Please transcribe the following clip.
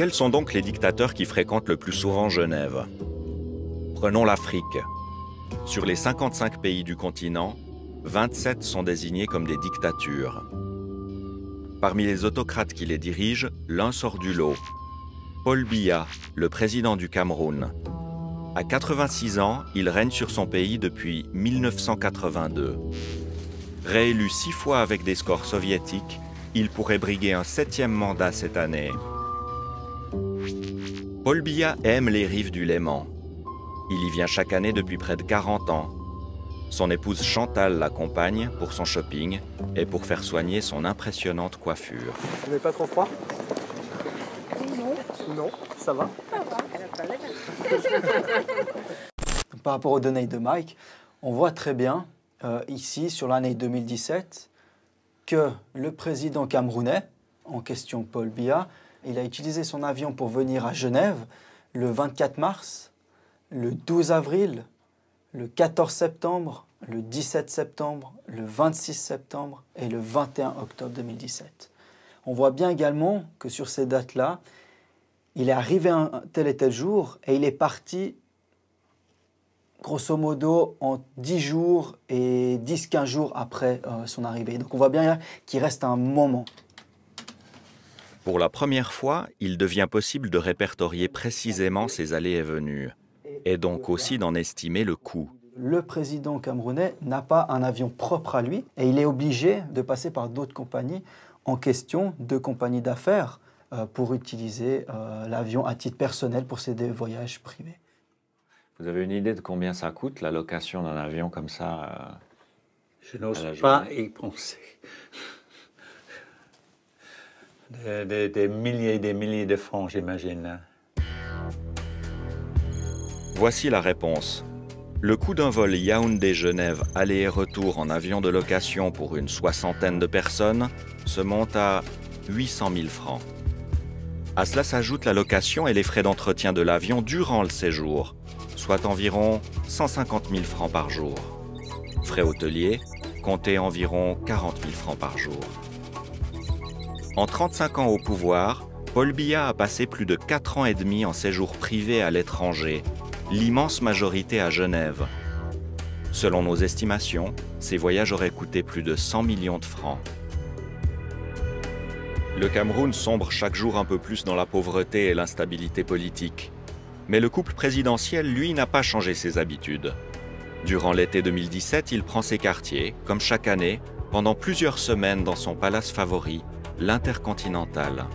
Quels sont donc les dictateurs qui fréquentent le plus souvent Genève? Prenons l'Afrique. Sur les 55 pays du continent, 27 sont désignés comme des dictatures. Parmi les autocrates qui les dirigent, l'un sort du lot. Paul Biya, le président du Cameroun. À 86 ans, il règne sur son pays depuis 1982. Réélu 6 fois avec des scores soviétiques, il pourrait briguer un 7e mandat cette année. Paul Biya aime les rives du Léman. Il y vient chaque année depuis près de 40 ans. Son épouse Chantal l'accompagne pour son shopping et pour faire soigner son impressionnante coiffure. Vous n'avez pas trop froid? Non. Non, ça va? Ça va. Par rapport aux données de Mike, on voit très bien ici sur l'année 2017 que le président camerounais, en question Paul Biya, il a utilisé son avion pour venir à Genève le 24 mars, le 12 avril, le 14 septembre, le 17 septembre, le 26 septembre et le 21 octobre 2017. On voit bien également que sur ces dates-là, il est arrivé un tel et tel jour et il est parti grosso modo en 10 jours et 10-15 jours après son arrivée. Donc on voit bien qu'il reste un moment. Pour la première fois, il devient possible de répertorier précisément ses allées et venues, et donc aussi d'en estimer le coût. Le président camerounais n'a pas un avion propre à lui et il est obligé de passer par d'autres compagnies en question, de compagnies d'affaires, pour utiliser l'avion à titre personnel pour ses voyages privés. Vous avez une idée de combien ça coûte, la location d'un avion comme ça? Je n'ose pas y penser. Des milliers et des milliers de francs, j'imagine. Voici la réponse. Le coût d'un vol Yaoundé-Genève aller et retour en avion de location pour une 60aine de personnes se monte à 800 000 francs. À cela s'ajoute la location et les frais d'entretien de l'avion durant le séjour, soit environ 150 000 francs par jour. Frais hôteliers, comptez environ 40 000 francs par jour. En 35 ans au pouvoir, Paul Biya a passé plus de 4 ans et demi en séjour privé à l'étranger, l'immense majorité à Genève. Selon nos estimations, ces voyages auraient coûté plus de 100 millions de francs. Le Cameroun sombre chaque jour un peu plus dans la pauvreté et l'instabilité politique. Mais le couple présidentiel, lui, n'a pas changé ses habitudes. Durant l'été 2017, il prend ses quartiers, comme chaque année, pendant plusieurs semaines dans son palace favori, l'Intercontinental.